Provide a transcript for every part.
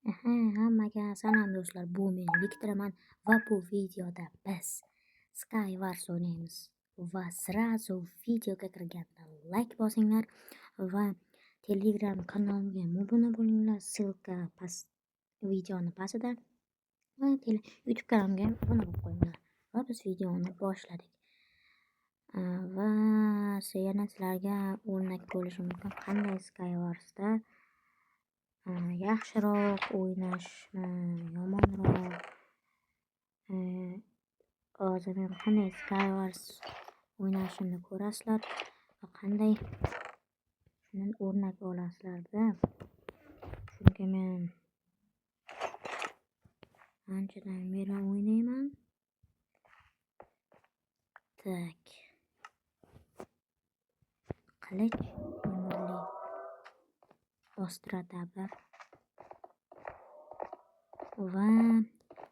Hammaga salom do'stlar, bu men Viktiraman va bu videoda biz Skywars o'ynaymiz va srazu videoga kirgandan like bosinglar va Telegram kanalimga obuna bo'linglar, ссылка videoni pastida va YouTube kanalimga obuna bo'lib qo'yinglar va biz videoni boshladik. Va yana sizlarga o'rnak bo'lishi mumkin qanday Skywarsda yaxshiroq o'ynashmi, yomonroq. Hozir men qanday Skywars o'ynashimni ko'rasizlar va qanday shundan o'rnak olasizlarda. Chunki men anchadan beri o'ynayman. Tak. Qilich emirli ostradabr va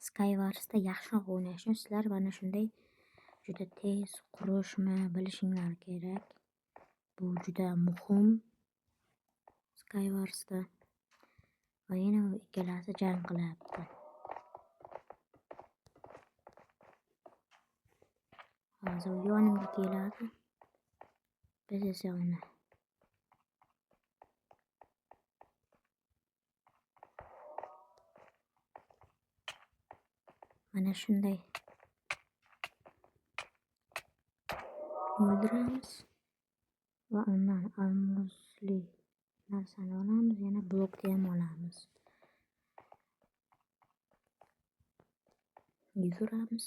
Skywarsda yaxshiroq o'ynashni sizlar mana shunday juda tez qurishni bilishinglar kerak. Bu juda muhim Skywarsda. Va yana ikkalasi jang qilyapti. Hozir yonimga keladi. Biz esa uni mana shunday o'ldiramiz va undan almosli narsani olamiz, yana blokni ham olamiz. Yuguramiz.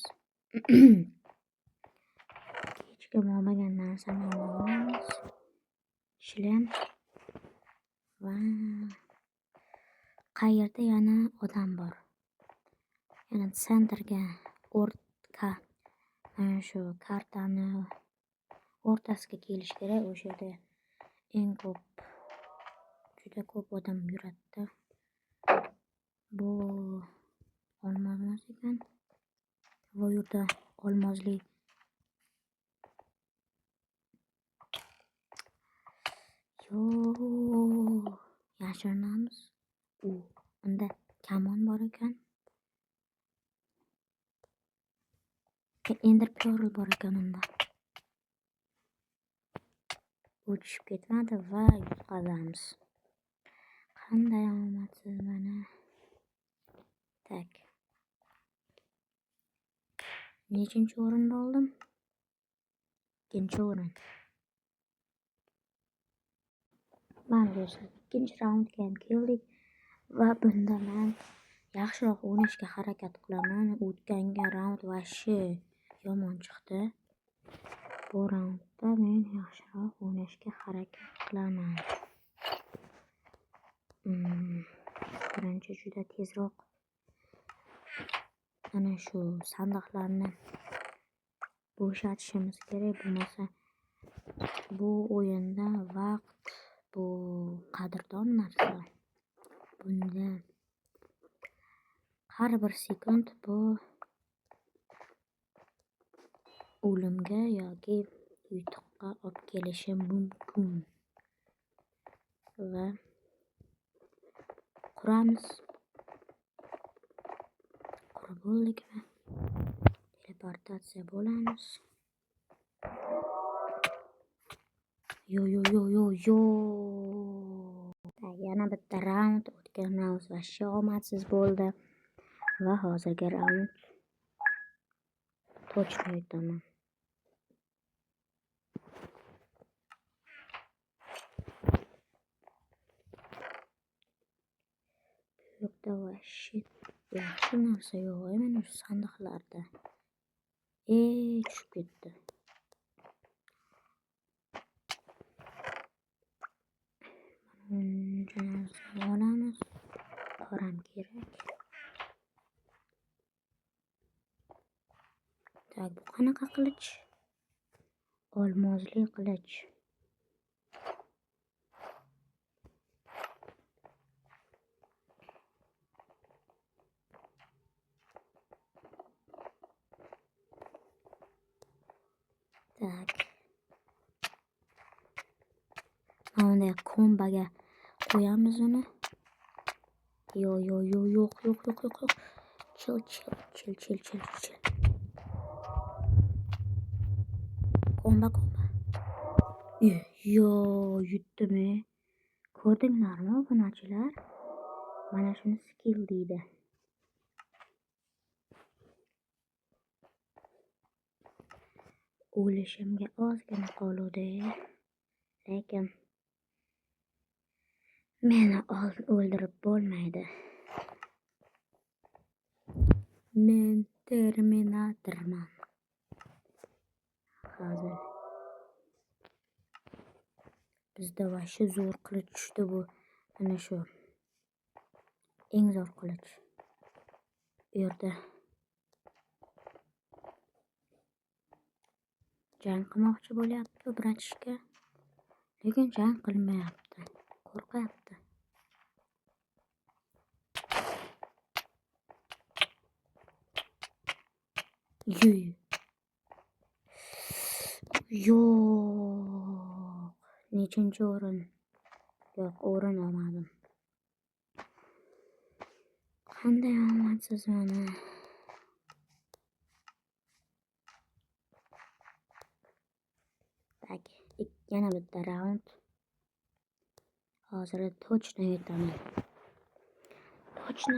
Hech kim olmagan narsani olamiz. Shlem va qayerda yana odam bor. Yana sentrga mana shu kartani o'rtasiga kelish kerak. O'sha yerda eng ko'p, juda ko'p odam yuradi. Bu olmos ekan. Bu yerda olmosli yashirinamiz. Unda kamon bor ekan. Ender pearl bor ekan unda. U tushib ketmadi va yutqazamiz. Qanday omadsiz mana. Tak. Nechinchi o'rinda oldim? 2-o'rin. Mana do'stlar, 2-raundga ham keldik va bunda men yaxshiroq o'ynashga harakat qilaman. O'tgangi raund vashi yomon chiqdi. Bu raundda men yaxshiroq o'ynashga harakat qilaman. Birinchi juda tezroq mana shu sandiqlarni bo'shatishimiz kerak. Bo'lmasa bu o'yinda vaqt bu qadrdon narsa. Bunda har bir sekund bu o'limga yoki yutuqqa olib kelishi mumkin. Va quramiz. Qurib bo'ldikmi? Teleportatsiya bo'lamiz. Yana bitta raund. O'tgan raund vashi omadsiz bo'ldi. Va hozirgi raund точно aytaman. Bu yoqda vashi yaxshi narsa yo'q. Mana shu sandiqlarda. Tushib ketdi. Mana olamiz. Qoram kerak. Tak, bu qanaqa qilich? Olmosli qilich. Tak. Mana kombaga qo'yamiz uni. Yok. Chill. Komba. Yutdimi? Ko'rdinglarmi obunachilar? Mana shuni skill deydi. O'lishimga ozgina qoluvdi. Lekin meni o'ldirib bo'lmaydi. Men Terminatorman. Hozir bizda vashshe zo'r qilich tushdi bu. Mana shu eng zo'r qilich. Bu yerda jang qilmoqchi bo'lyapti bratishka. Lekin jang qilmayapti. Qo'rqyapti. Yo'q. Nechinchi o'rin? Yo'q, o'rin olmadim. Qanday omadsiz mana. Tak, yana bitta raund. Hozir точно yutaman. Точно.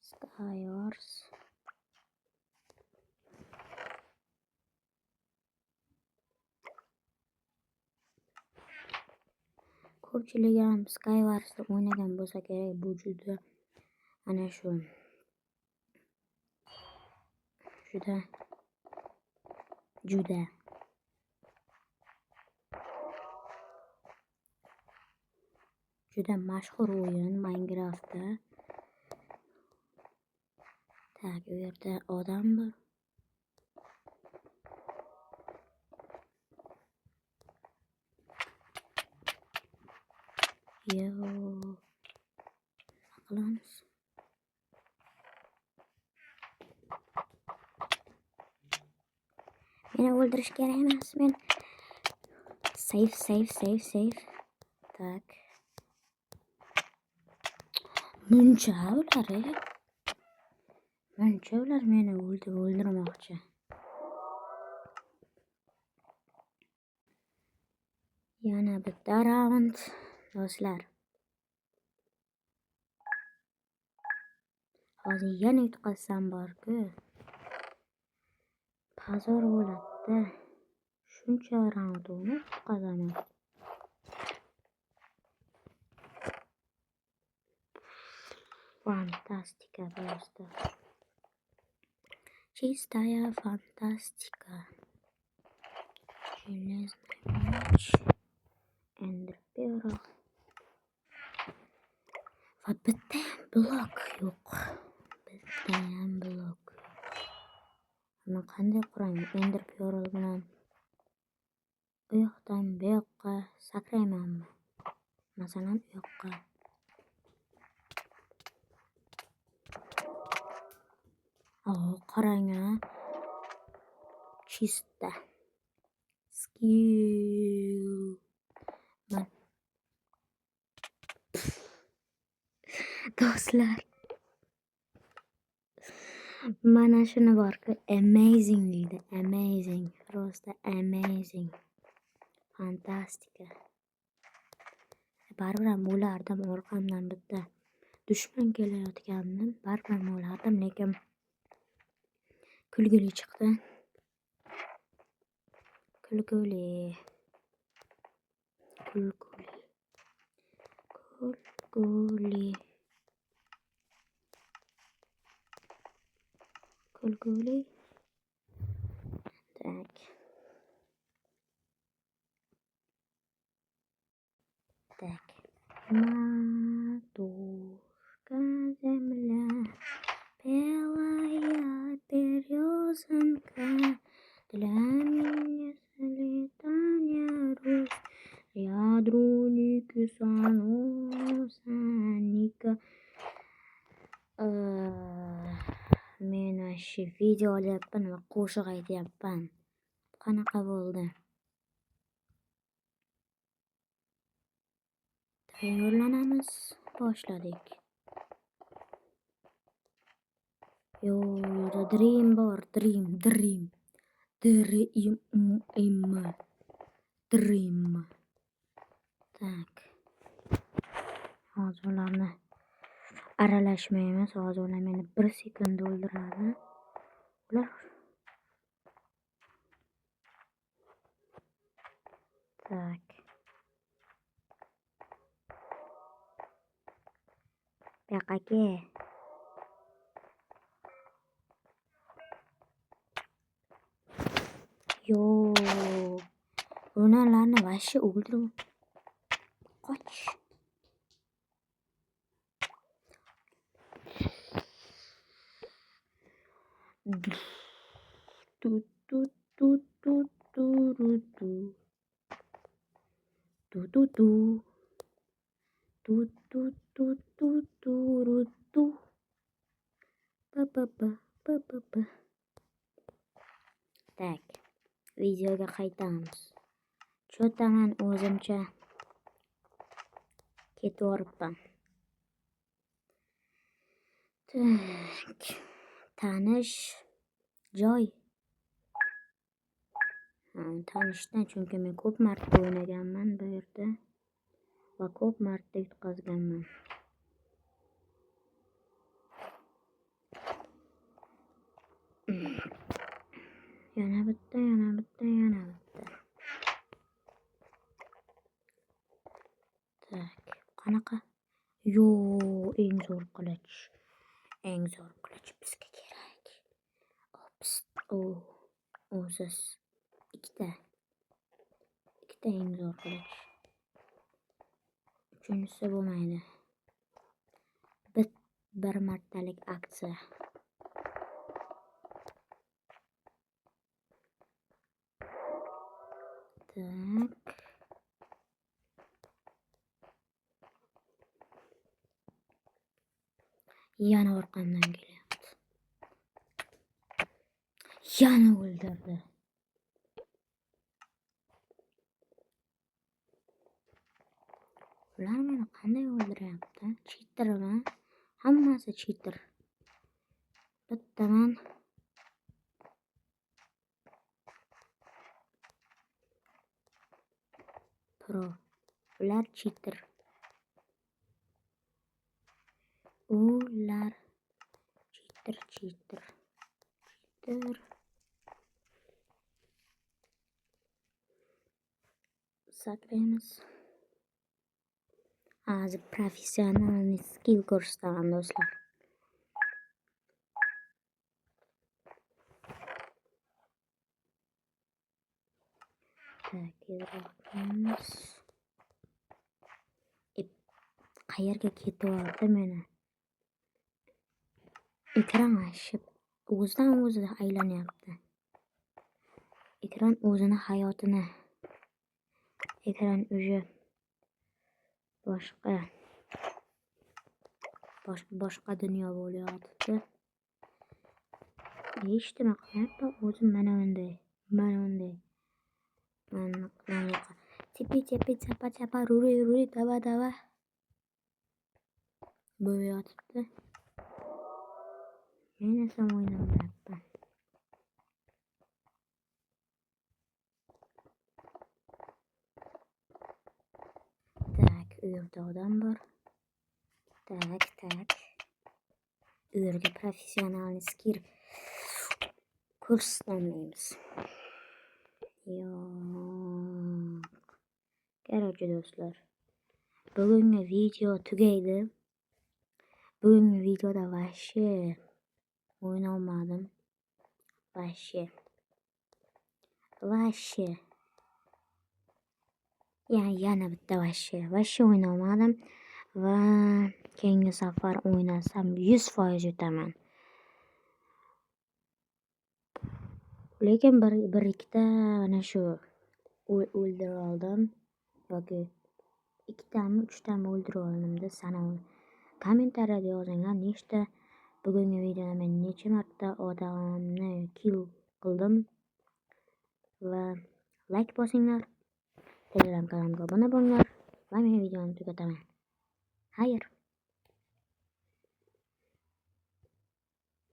Skywars. Ko'pchilik ham Skywars'da o'ynagan bo'lsa kerak. Bu juda ana shu juda mashhur o'yin Minecraft'da. Tak, u yerda odam bor. Qilamiz. Meni o'ldirish kerak emas. Men save. Tak. Muncha ular meni o'ldirmoqchi. Yana bitta raund do'stlar. Hozir yana yutqazsam bor-ku. Pazor bo'ladi. Shuncha raundni yutqazaman. Fantastika просто. Чистая фантастика. Железный меч. Эндерперл. Va bittayam blok yo'q. Buni qanday quraman? Enderperl bilan u yoqdan bu yoqqa sakraymanmi? Masalan, u yoqqa. Qarang-a. Chista. Skill. Do'stlar. Mana shuni bor-ku, amazing deydi. Amazing. Просто amazing. Fantastika. Baribir ham o'lardim orqamdan bitta dushman kelayotgandim. Baribir ham o'lardim, lekin kulgili chiqdi. Kulguli. Так. Матушка земля, белая березонка, для меня слетания роз, ядруники соноса. Mana shu video olyapman va qo'shiq aytyapman. Qanaqa bo'ldi? Tayyorlanamiz. Boshladik. Yo'da dream bor, dream. Tak. Hozir ularni aralashmaymiz. Hozir ular meni 1 sekund o'ldiradi. Ular tak. Yo'q aka. Yo'q. Ularni vashshi o'ldirib qoch. Tak, videoga qaytamiz. Cho'taman o'zimcha ketvoribman. Tak, tanish joy. Tanishdan, chunki men ko'p marta o'ynaganman bu yerda va ko'p marta yutqazganman. Yana bitta. Tak, qanaqa? Eng zo'r qilich. Bizga kerak. O'siz. Ikkita eng zo'r qilich. Uchinchisi bo'lmaydi. Bir martalik aksiya. Tak. Yana orqamdan kelyapti. Yana o'ldirdi. Ular meni qanday o'ldiryapti? Cheatermi? Hammasi cheater. Bittaman pro. Ular cheater. Ular cheater. Saklaymiz. Hozir professional skill ko'rsataman do'stlar. Tak, yuramiz. Qayerga ketyapti meni? Ekran ashib o'zidan o'zi aylanyapti. Ekran o'zini hayotini. Ekran уже boshqa dunyo bo'lyapti. Hech nima qilmayapman, o'zim mana unday. Tepi chapa ruri dava. Bo'lyapti. Men esa o'ynamayapman. Tak, u yerda odam bor. Tak. U yerga professional skill ko'rsatmaymiz. Yo'q. Короче, do'stlar, bugungi video tugaydi. Bugungi videoda vashshi o'ynolmadim. Vashshi. Yana bitta vashshi o'ynolmadim va keyingi safar o'ynasam 100% yutaman. Lekin bir ikkita mana shu o'ldirib oldim yoki ikkitami, uchtami o'ldirib oldimda sanavli. Kommentariyada yozinglar, nechta Bugungi videoda men necha marta odamni kill qildim va like bosinglar, Telegram kanalimga obuna bo'linglar va men videoni tugataman. Xayr.